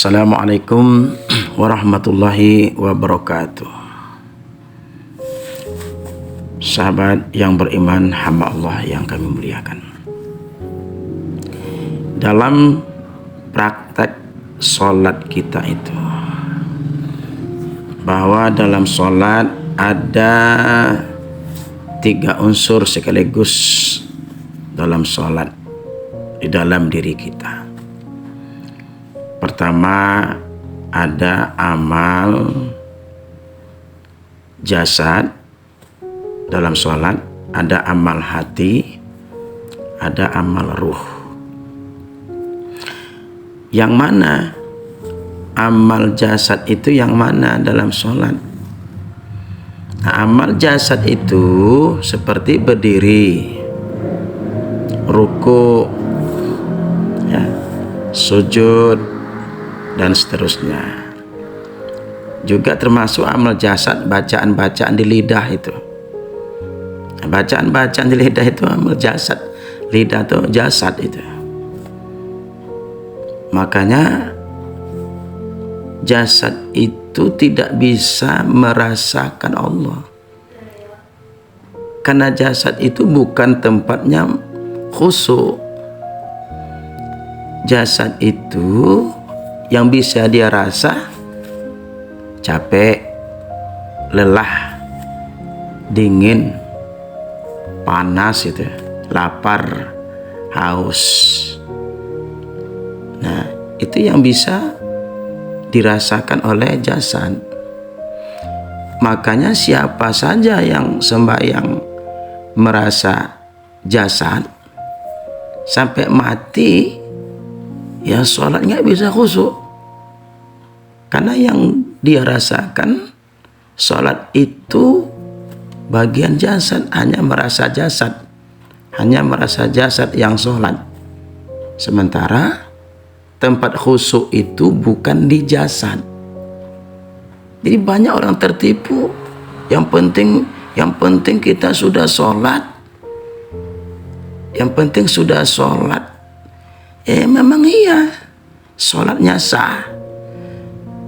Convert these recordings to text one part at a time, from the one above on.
Assalamualaikum warahmatullahi wabarakatuh. Sahabat yang beriman, hamba Allah yang kami muliakan. Dalam praktek sholat kita itu, bahwa dalam sholat ada 3 unsur sekaligus dalam sholat di dalam diri kita. Pertama, ada amal jasad dalam sholat, ada amal hati, ada amal ruh. Yang mana amal jasad itu yang mana dalam sholat? Nah, amal jasad itu seperti berdiri, ruku, ya, sujud, dan seterusnya. Juga termasuk amal jasad bacaan-bacaan di lidah itu. Bacaan-bacaan di lidah itu amal jasad. Lidah itu jasad itu. Makanya jasad itu tidak bisa merasakan Allah. Karena jasad itu bukan tempatnya khusyuk. Jasad itu yang bisa dia rasa capek, lelah, dingin, panas itu, lapar, haus. Nah, itu yang bisa dirasakan oleh jasad. Makanya siapa saja yang sembahyang merasa jasad sampai mati, ya sholat nggak bisa khusyuk. Karena yang dia rasakan sholat itu bagian jasad, hanya merasa jasad, yang sholat. Sementara tempat khusyuk itu bukan di jasad. Jadi banyak orang tertipu. Yang penting kita sudah sholat. Yang penting sudah sholat. Memang iya, sholatnya sah.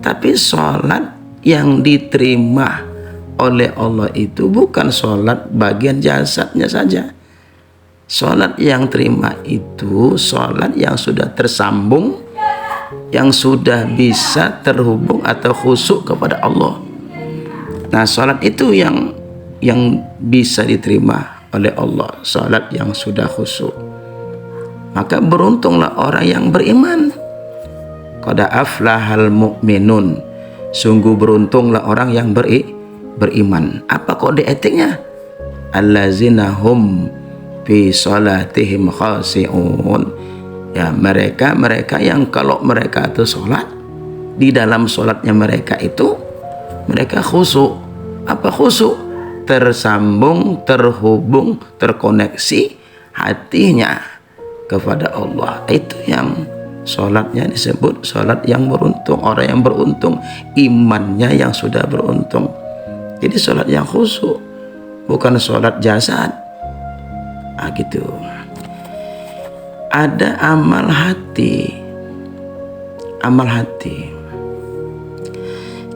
Tapi sholat yang diterima oleh Allah itu bukan sholat bagian jasadnya saja. Sholat yang terima itu sholat yang sudah tersambung, yang sudah bisa terhubung atau khusyuk kepada Allah. Nah, sholat itu yang bisa diterima oleh Allah, sholat yang sudah khusyuk. Maka beruntunglah orang yang beriman. Qad aflahal mu'minun. Sungguh beruntunglah orang yang beriman. Apa kode etiknya? Allazina hum fi salatihim khashi'un. Ya, mereka yang kalau mereka itu sholat, di dalam sholatnya mereka itu mereka khusyuk. Apa khusyuk? Tersambung, terhubung, terkoneksi hatinya kepada Allah. Itu yang sholatnya disebut sholat yang beruntung. Orang yang beruntung imannya yang sudah beruntung. Jadi sholat yang khusyuk, bukan sholat jasad. Gitu. Ada amal hati. Amal hati.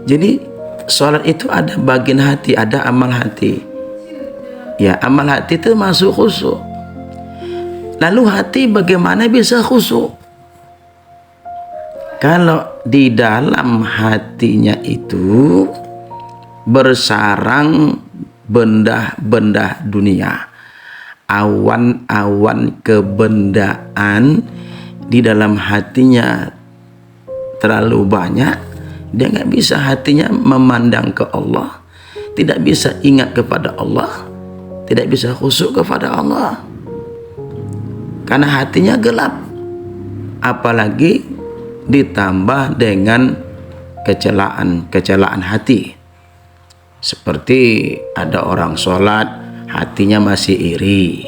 Jadi sholat itu ada bagian hati, ada amal hati. Ya, amal hati itu masuk khusyuk. Lalu hati bagaimana bisa khusyuk? Kalau di dalam hatinya itu bersarang benda-benda dunia, awan-awan kebendaan di dalam hatinya terlalu banyak, dia nggak bisa hatinya memandang ke Allah, tidak bisa ingat kepada Allah, tidak bisa khusyuk kepada Allah. Karena hatinya gelap, apalagi ditambah dengan kecelaan hati. Seperti ada orang sholat hatinya masih iri,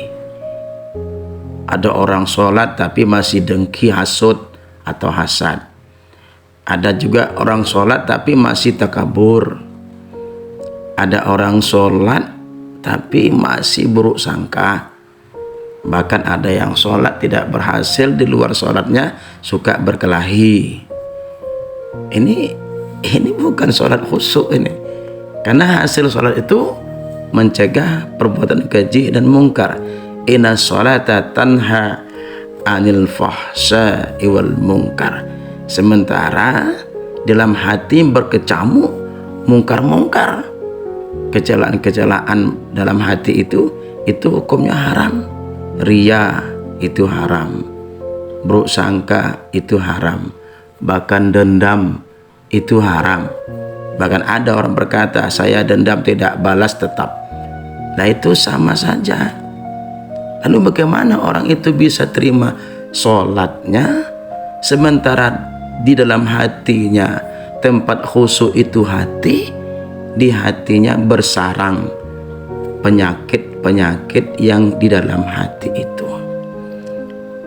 ada orang sholat tapi masih dengki, hasud atau hasad. Ada juga orang sholat tapi masih takabur. Ada orang sholat tapi masih buruk sangka. Bahkan ada yang sholat tidak berhasil, di luar sholatnya suka berkelahi. Ini bukan sholat khusyuk ini. Karena hasil sholat itu mencegah perbuatan keji dan mungkar. Inna sholata tanha anil fahsya'i wal munkar. Sementara dalam hati berkecamuk mungkar-mungkar, kecelakaan dalam hati itu hukumnya haram. Riya itu haram, buruk sangka itu haram, bahkan dendam itu haram. Bahkan ada orang berkata, saya dendam tidak balas tetap. Nah itu sama saja. Lalu bagaimana orang itu bisa terima sholatnya sementara di dalam hatinya, tempat khusyuk itu hati, di hatinya bersarang penyakit-penyakit yang di dalam hati itu.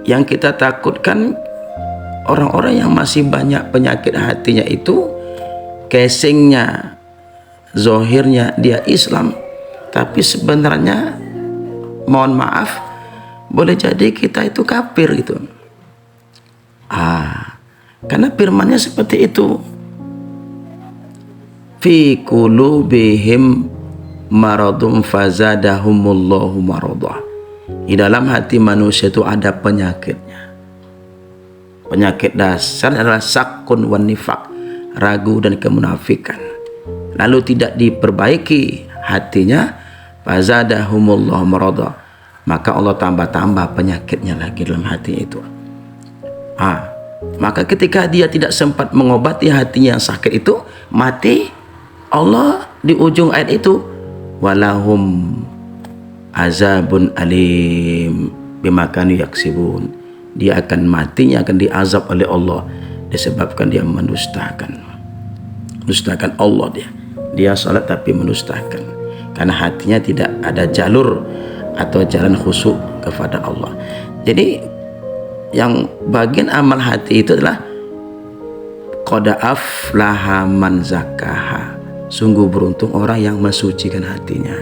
Yang kita takutkan orang-orang yang masih banyak penyakit hatinya itu, casingnya, zohirnya dia Islam, tapi sebenarnya mohon maaf, boleh jadi kita itu kafir gitu. Karena firmannya seperti itu. Fi qulubihim maradun fazadahumullahu maradah. Di dalam hati manusia itu ada penyakitnya. Penyakit dasar adalah sakun wan nifaq, ragu dan kemunafikan. Lalu tidak diperbaiki hatinya, fazadahumullahu maradah, maka Allah tambah-tambah penyakitnya lagi dalam hati itu. Maka ketika dia tidak sempat mengobati hatinya yang sakit itu, mati, Allah di ujung ayat itu, walahum azabun alim bima kanu yaksibun. Dia akan matinya akan diazab oleh Allah disebabkan dia mendustakan Allah. Dia salat tapi mendustakan karena hatinya tidak ada jalur atau jalan khusyuk kepada Allah. Jadi yang bagian amal hati itu adalah qad aflaha man zakkaha. Sungguh beruntung orang yang mensucikan hatinya.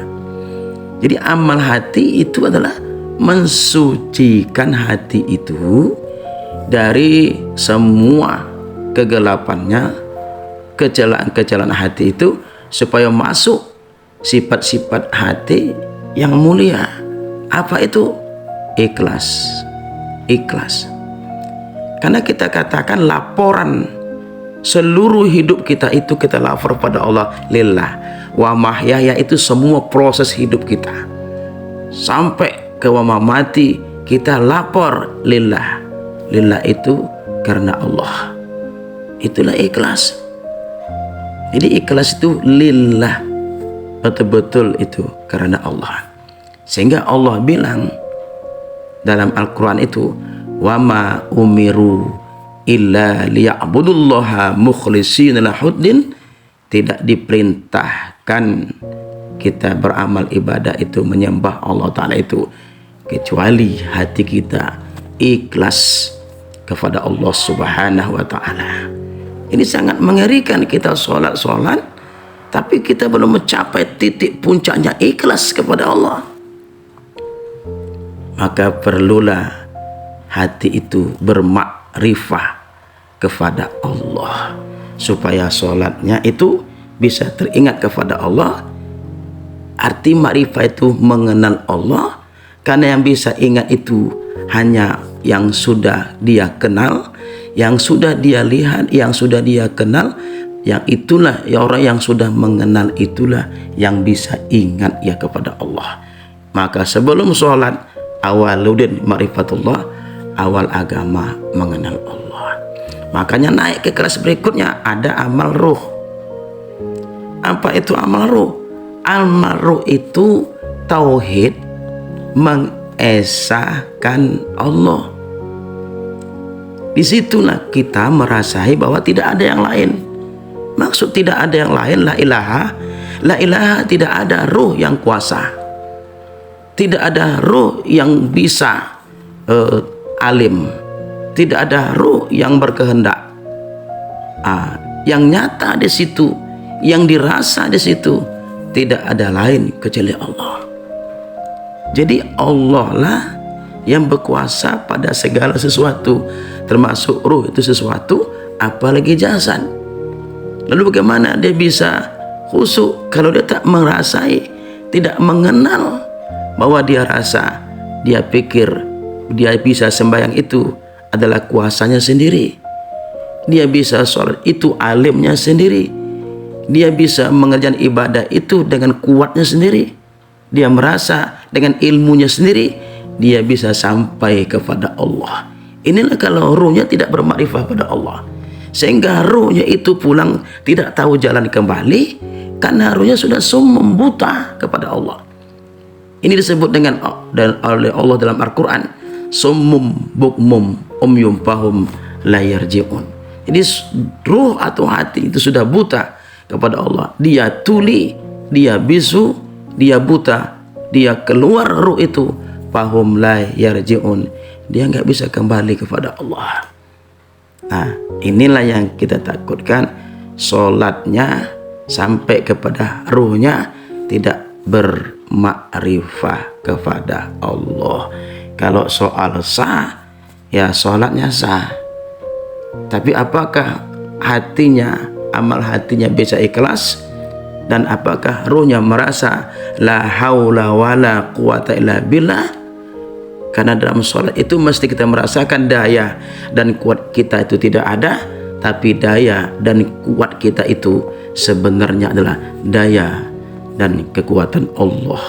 Jadi amal hati itu adalah mensucikan hati itu dari semua kegelapannya, kecelakaan hati itu, supaya masuk sifat-sifat hati yang mulia. Apa itu? Ikhlas. Karena kita katakan laporan seluruh hidup kita itu kita lapor pada Allah lillah wa mahyaya, itu semua proses hidup kita sampai ke wa mamati kita lapor lillah. Lillah itu karena Allah. Itulah ikhlas. Jadi ikhlas itu lillah, betul-betul itu karena Allah. Sehingga Allah bilang dalam Al-Quran itu, wa ma umiru illa liya'budullaha mukhlishina lahuddin. Tidak diperintahkan kita beramal ibadah itu menyembah Allah Ta'ala itu kecuali hati kita ikhlas kepada Allah Subhanahu wa Ta'ala. Ini sangat mengerikan, kita sholat tapi kita belum mencapai titik puncaknya ikhlas kepada Allah. Maka perlulah hati itu bermakrifah kepada Allah supaya sholatnya itu bisa teringat kepada Allah. Arti makrifah itu mengenal Allah, karena yang bisa ingat itu hanya yang sudah dia kenal, yang sudah dia lihat, yang sudah dia kenal. Yang itulah ya, orang yang sudah mengenal itulah yang bisa ingat ya kepada Allah. Maka sebelum sholat, awaludin ma'rifatullah, awal agama mengenal Allah. Makanya naik ke kelas berikutnya ada amal ruh. Apa itu amal ruh? Amal ruh itu tauhid, mengesahkan Allah. Disitulah kita merasai bahwa tidak ada yang lain. Maksud tidak ada yang lain, la ilaha tidak ada ruh yang kuasa, tidak ada ruh yang bisa alim, tidak ada ruh yang berkehendak. Yang nyata di situ, yang dirasa di situ, tidak ada lain kecuali Allah. Jadi Allah lah yang berkuasa pada segala sesuatu, termasuk ruh itu sesuatu, apalagi jasad. Lalu bagaimana dia bisa khusyuk kalau dia tak merasai, tidak mengenal bahwa dia rasa, dia pikir dia bisa sembahyang itu adalah kuasanya sendiri, dia bisa sholat itu alimnya sendiri, dia bisa mengerjakan ibadah itu dengan kuatnya sendiri, dia merasa dengan ilmunya sendiri dia bisa sampai kepada Allah. Inilah kalau ruhnya tidak bermakrifah pada Allah, sehingga ruhnya itu pulang tidak tahu jalan kembali karena ruhnya sudah sumum, buta kepada Allah. Ini disebut dengan oleh Allah dalam Al-Quran, summum bukmum umyum fahum la yarji'un. Jadi ruh atau hati itu sudah buta kepada Allah, dia tuli, dia bisu, dia buta, dia keluar ruh itu, fahum la yarji'un, dia nggak bisa kembali kepada Allah. Nah, inilah yang kita takutkan, sholatnya sampai kepada ruhnya tidak bermakrifah kepada Allah. Kalau soal sah, ya sholatnya sah, tapi apakah hatinya, amal hatinya bisa ikhlas, dan apakah ruhnya merasa la haula wala quwata illa billah? Karena dalam sholat itu mesti kita merasakan daya dan kuat kita itu tidak ada, tapi daya dan kuat kita itu sebenarnya adalah daya dan kekuatan Allah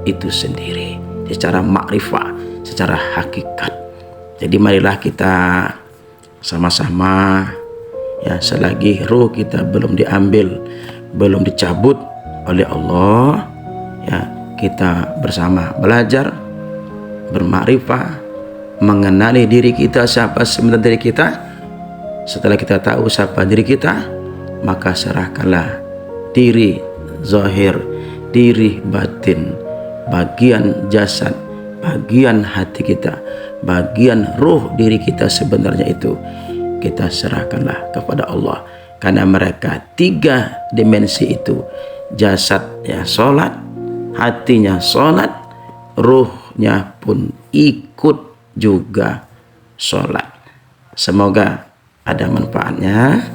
itu sendiri secara makrifah, secara hakikat. Jadi marilah kita sama-sama, ya, selagi ruh kita belum diambil, belum dicabut oleh Allah, ya, kita bersama belajar bermakrifah, mengenali diri kita, siapa sebenarnya diri kita. Setelah kita tahu siapa diri kita, maka serahkanlah diri zahir, diri batin, bagian jasad, bagian hati kita, bagian ruh diri kita sebenarnya itu kita serahkanlah kepada Allah. Karena mereka tiga dimensi itu, jasad ya sholat, hatinya sholat, ruhnya pun ikut juga sholat. Semoga ada manfaatnya,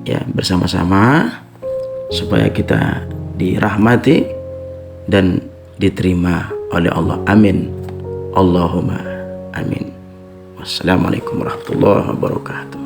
ya, bersama-sama supaya kita dirahmati dan diterima oleh Allah. Amin. Allahumma amin. Wassalamualaikum warahmatullahi wabarakatuh.